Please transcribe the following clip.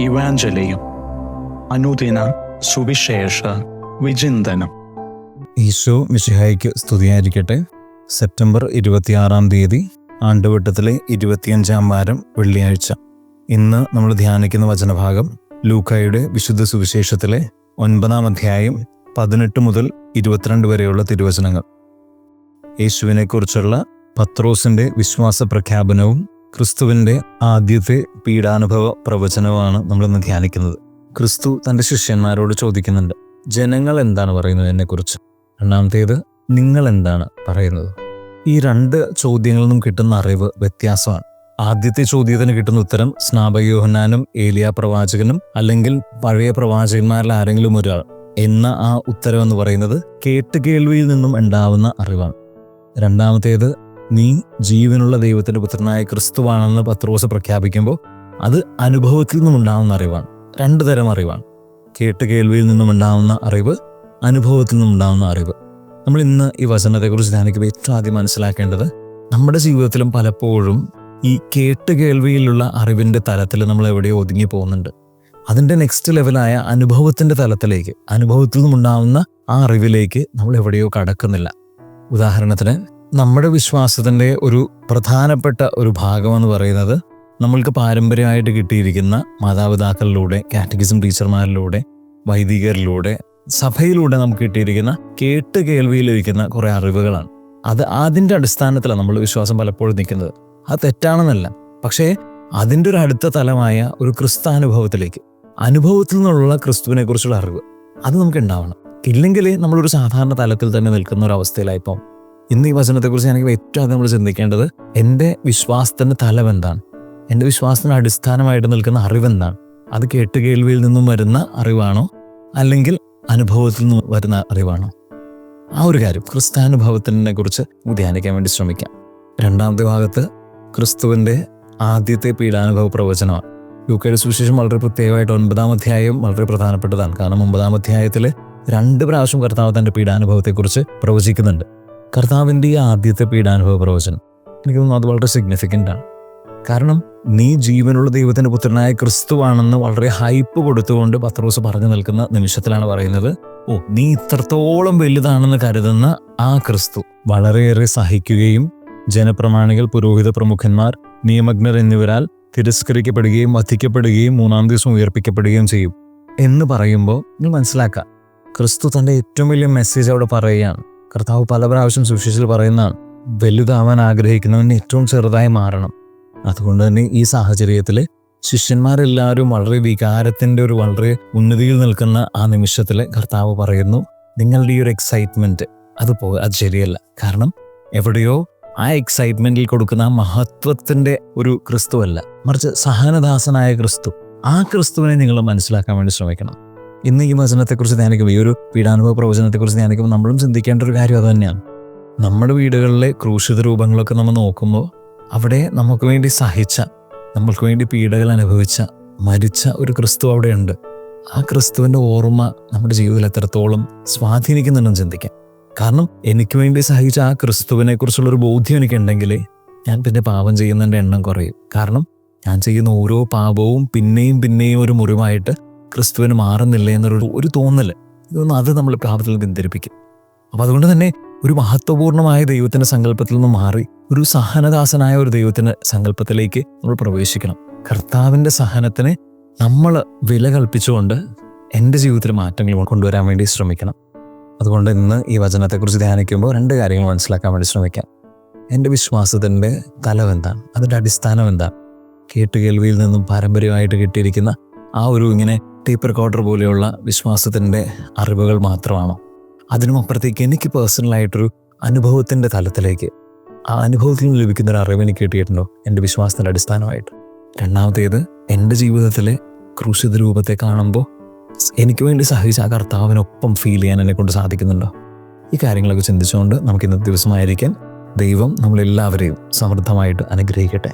ഇവാഞ്ചലിയും അനുദിന സുവിശേഷ വിചിന്തനം. ഈശോ മിശിഹായ്ക്ക് സ്തുതിയായിരിക്കട്ടെ. സെപ്റ്റംബർ 26 ആണ്ടുവട്ടത്തിലെ 25 വാരം വെള്ളിയാഴ്ച. ഇന്ന് നമ്മൾ ധ്യാനിക്കുന്ന വചനഭാഗം ലൂക്കായുടെ വിശുദ്ധ സുവിശേഷത്തിലെ 9 അധ്യായം 18 മുതൽ 22 വരെയുള്ള തിരുവചനങ്ങൾ. യേശുവിനെക്കുറിച്ചുള്ള പത്രോസിന്റെ വിശ്വാസ പ്രഖ്യാപനവും ക്രിസ്തുവിന്റെ ആദ്യത്തെ പീഡാനുഭവ പ്രവചനവുമാണ് നമ്മളിന്ന് ധ്യാനിക്കുന്നത്. ക്രിസ്തു തന്റെ ശിഷ്യന്മാരോട് ചോദിക്കുന്നുണ്ട്, ജനങ്ങൾ എന്താണ് പറയുന്നത് എന്നെക്കുറിച്ച്? രണ്ടാമത്തേത്, നിങ്ങൾ എന്താണ് പറയുന്നത്? ഈ 2 ചോദ്യങ്ങളിൽ നിന്നും കിട്ടുന്ന അറിവ് വ്യത്യാസമാണ്. ആദ്യത്തെ ചോദ്യത്തിന് കിട്ടുന്ന ഉത്തരം സ്നാപക യോഹന്നാനും ഏലിയ പ്രവാചകനും അല്ലെങ്കിൽ പഴയ പ്രവാചകന്മാരിൽ ആരെങ്കിലും ഒരാൾ എന്ന ആ ഉത്തരം എന്ന് പറയുന്നത് കേട്ടുകേൾവിയിൽ നിന്നും ഉണ്ടാവുന്ന അറിവാണ്. രണ്ടാമത്തേത്, നീ ജീവനുള്ള ദൈവത്തിന്റെ പുത്രനായ ക്രിസ്തുവാണെന്ന് പത്രോസ് പ്രഖ്യാപിക്കുമ്പോൾ അത് അനുഭവത്തിൽ നിന്നും ഉണ്ടാവുന്ന അറിവാണ്. 2 തരം അറിവാണ്. കേട്ടുകേൾവിയിൽ നിന്നും ഉണ്ടാവുന്ന അറിവ്, അനുഭവത്തിൽ നിന്നും ഉണ്ടാവുന്ന അറിവ്. നമ്മൾ ഇന്ന് ഈ വചനത്തെക്കുറിച്ച് ധ്യാനിക്കുമ്പോൾ ഏറ്റവും ആദ്യം മനസ്സിലാക്കേണ്ടത്, നമ്മുടെ ജീവിതത്തിലും പലപ്പോഴും ഈ കേട്ടുകേൾവിയിലുള്ള അറിവിന്റെ തലത്തിൽ നമ്മൾ എവിടെയോ ഒതുങ്ങി പോകുന്നുണ്ട്. അതിന്റെ നെക്സ്റ്റ് ലെവലായ അനുഭവത്തിന്റെ തലത്തിലേക്ക്, അനുഭവത്തിൽ നിന്നുണ്ടാവുന്ന ആ അറിവിലേക്ക് നമ്മൾ എവിടെയോ കടക്കുന്നില്ല. ഉദാഹരണത്തിന്, നമ്മുടെ വിശ്വാസത്തിന്റെ ഒരു പ്രധാനപ്പെട്ട ഒരു ഭാഗമെന്ന് പറയുന്നത് നമ്മൾക്ക് പാരമ്പര്യമായിട്ട് കിട്ടിയിരിക്കുന്ന മാതാപിതാക്കളിലൂടെ, കാറ്റഗിസം ടീച്ചർമാരിലൂടെ, വൈദികരിലൂടെ, സഭയിലൂടെ നമുക്ക് കിട്ടിയിരിക്കുന്ന കേൾവിയിലിരിക്കുന്ന കുറെ അറിവുകളാണ്. അതിന്റെ അടിസ്ഥാനത്തിലാണ് നമ്മൾ വിശ്വാസം പലപ്പോഴും നിൽക്കുന്നത്. അത് തെറ്റാണെന്നല്ല, പക്ഷേ അതിൻ്റെ ഒരു അടുത്ത തലമായ ഒരു ക്രിസ്താനുഭവത്തിലേക്ക്, അനുഭവത്തിൽ നിന്നുള്ള ക്രിസ്തുവിനെ കുറിച്ചുള്ള അറിവ് അത് നമുക്ക് ഉണ്ടാവണം. ഇല്ലെങ്കിൽ നമ്മളൊരു സാധാരണ തലത്തിൽ തന്നെ നിൽക്കുന്ന ഒരു അവസ്ഥയിലായിപ്പോൾ. ഇന്ന് ഈ വചനത്തെക്കുറിച്ച് എനിക്ക് ഏറ്റവും ആദ്യം നമ്മൾ ചിന്തിക്കേണ്ടത്, എൻ്റെ വിശ്വാസത്തിൻ്റെ തലം എന്താണ്? എൻ്റെ വിശ്വാസത്തിന് അടിസ്ഥാനമായിട്ട് നിൽക്കുന്ന അറിവെന്താണ്? അത് കേട്ടുകേൾവിയിൽ നിന്നും വരുന്ന അറിവാണോ, അല്ലെങ്കിൽ അനുഭവത്തിൽ നിന്നും വരുന്ന അറിവാണോ? ആ ഒരു കാര്യം ക്രിസ്താനുഭവത്തിനെ കുറിച്ച് ധ്യാനിക്കാൻ വേണ്ടി ശ്രമിക്കാം. രണ്ടാമത്തെ ഭാഗത്ത് ക്രിസ്തുവിൻ്റെ ആദ്യത്തെ പീഡാനുഭവ പ്രവചനമാണ്. ലൂക്കയുടെ സുവിശേഷം വളരെ പ്രത്യേകമായിട്ട് 9 അധ്യായം വളരെ പ്രധാനപ്പെട്ടതാണ്. കാരണം 9 അധ്യായത്തിൽ 2 പ്രാവശ്യം കർത്താവ് തൻ്റെ പീഡാനുഭവത്തെക്കുറിച്ച് പ്രവചിക്കുന്നുണ്ട്. കർത്താവിൻ്റെ ഈ ആദ്യത്തെ പീഡാനുഭവ പ്രവചനം എനിക്ക് തോന്നുന്നു അത് വളരെ സിഗ്നിഫിക്കൻ്റ് ആണ്. കാരണം നീ ജീവനുള്ള ദൈവത്തിൻ്റെ പുത്രനായ ക്രിസ്തുവാണെന്ന് വളരെ ഹൈപ്പ് കൊടുത്തുകൊണ്ട് പത്രോസ് പറഞ്ഞു നിൽക്കുന്ന നിമിഷത്തിലാണ് പറയുന്നത്, നീ ഇത്രത്തോളം വലുതാണെന്ന് കരുതുന്ന ആ ക്രിസ്തു വളരെയേറെ സഹിക്കുകയും ജനപ്രമാണികൾ, പുരോഹിത പ്രമുഖന്മാർ, നിയമജ്ഞർ എന്നിവരാൽ തിരസ്കരിക്കപ്പെടുകയും വധിക്കപ്പെടുകയും 3-ാം ദിവസം ഉയർപ്പിക്കപ്പെടുകയും ചെയ്യും എന്ന് പറയുമ്പോൾ നിങ്ങൾ മനസ്സിലാക്കാം, ക്രിസ്തു തൻ്റെ ഏറ്റവും വലിയ മെസ്സേജ് അവിടെ പറയുകയാണ്. കർത്താവ് പല പ്രാവശ്യം സുവിശേഷത്തിൽ പറയുന്നതാണ്, വലുതാവാൻ ആഗ്രഹിക്കുന്നവന് ഏറ്റവും ചെറുതായി മാറണം. അതുകൊണ്ട് തന്നെ ഈ സാഹചര്യത്തിൽ ശിഷ്യന്മാരെല്ലാവരും വളരെ വികാരത്തിൻ്റെ ഒരു വളരെ ഉന്നതിയിൽ നിൽക്കുന്ന ആ നിമിഷത്തിൽ കർത്താവ് പറയുന്നു, നിങ്ങളുടെ ഈ ഒരു എക്സൈറ്റ്മെൻറ്റ് അത് ശരിയല്ല. കാരണം എവിടെയോ ആ എക്സൈറ്റ്മെൻറ്റിൽ കൊടുക്കുന്ന ആ മഹത്വത്തിൻ്റെ ഒരു ക്രിസ്തുവല്ല, മറിച്ച് സഹനദാസനായ ക്രിസ്തു, ആ ക്രിസ്തുവിനെ നിങ്ങൾ മനസ്സിലാക്കാൻ വേണ്ടി ശ്രമിക്കണം. ഇന്ന് ഈ വചനത്തെക്കുറിച്ച് ധ്യാനിക്കുമ്പോൾ, ഈ ഒരു പീഡാനുഭവ പ്രവചനത്തെക്കുറിച്ച് ധ്യാനിക്കുമ്പോൾ നമ്മളും ചിന്തിക്കേണ്ട ഒരു കാര്യം അത് തന്നെയാണ്. നമ്മുടെ വീടുകളിലെ ക്രൂശിത രൂപങ്ങളൊക്കെ നമ്മൾ നോക്കുമ്പോൾ അവിടെ നമുക്ക് വേണ്ടി സഹിച്ച, നമ്മൾക്ക് വേണ്ടി പീഡകൾ അനുഭവിച്ച, മരിച്ച ഒരു ക്രിസ്തു അവിടെയുണ്ട്. ആ ക്രിസ്തുവിൻ്റെ ഓർമ്മ നമ്മുടെ ജീവിതത്തിൽ എത്രത്തോളം സ്വാധീനിക്കുന്നുണ്ടെന്ന് ചിന്തിക്കാം. കാരണം എനിക്ക് വേണ്ടി സഹിച്ച ആ ക്രിസ്തുവിനെ കുറിച്ചുള്ളൊരു ബോധ്യം എനിക്കുണ്ടെങ്കിൽ ഞാൻ പിന്നെ പാപം ചെയ്യുന്നതിൻ്റെ എണ്ണം കുറയും. കാരണം ഞാൻ ചെയ്യുന്ന ഓരോ പാപവും പിന്നെയും പിന്നെയും ഒരു മുറിവായിട്ട് ക്രിസ്തുവിന് മാറുന്നില്ല എന്നൊരു തോന്നൽ, ഇതൊന്നും അത് നമ്മൾ പാപത്തിൽ പിന്തിരിപ്പിക്കും. അപ്പം അതുകൊണ്ട് തന്നെ ഒരു മഹത്വപൂർണമായ ദൈവത്തിൻ്റെ സങ്കല്പത്തിൽ നിന്ന് മാറി ഒരു സഹനദാസനായ ഒരു ദൈവത്തിൻ്റെ സങ്കല്പത്തിലേക്ക് നമ്മൾ പ്രവേശിക്കണം. കർത്താവിൻ്റെ സഹനത്തിന് നമ്മൾ വില കൽപ്പിച്ചുകൊണ്ട് എൻ്റെ ജീവിതത്തിൽ മാറ്റങ്ങൾ കൊണ്ടുവരാൻ വേണ്ടി ശ്രമിക്കണം. അതുകൊണ്ട് ഇന്ന് ഈ വചനത്തെക്കുറിച്ച് ധ്യാനിക്കുമ്പോൾ 2 കാര്യങ്ങൾ മനസ്സിലാക്കാൻ വേണ്ടി ശ്രമിക്കാം. എൻ്റെ വിശ്വാസത്തിൻ്റെ തലം എന്താണ്? അതിൻ്റെ അടിസ്ഥാനം എന്താണ്? കേട്ടുകേൾവിയിൽ നിന്നും പാരമ്പര്യമായിട്ട് കിട്ടിയിരിക്കുന്ന ആ ഒരു ഇങ്ങനെ ടേപ്പ് റെക്കോർഡർ പോലെയുള്ള വിശ്വാസത്തിൻ്റെ അറിവുകൾ മാത്രമാണോ? അതിനുമപ്പുറത്തേക്ക് എനിക്ക് പേഴ്സണലായിട്ടൊരു അനുഭവത്തിൻ്റെ തലത്തിലേക്ക്, ആ അനുഭവത്തിൽ നിന്ന് ലഭിക്കുന്ന ഒരു അറിവ് എനിക്ക് കിട്ടിയിട്ടുണ്ടോ എൻ്റെ വിശ്വാസത്തിൻ്റെ അടിസ്ഥാനമായിട്ട്? രണ്ടാമത്തേത്, എൻ്റെ ജീവിതത്തിലെ ക്രൂശിത രൂപത്തെ കാണുമ്പോൾ എനിക്ക് വേണ്ടി സഹിച്ച ആ കർത്താവിനൊപ്പം ഫീൽ ചെയ്യാൻ എന്നെ കൊണ്ട് സാധിക്കുന്നുണ്ടോ? ഈ കാര്യങ്ങളൊക്കെ ചിന്തിച്ചുകൊണ്ട് നമുക്ക് ഇന്നത്തെ ദിവസമായിരിക്കാൻ ദൈവം നമ്മളെല്ലാവരെയും സമൃദ്ധമായിട്ട് അനുഗ്രഹിക്കട്ടെ.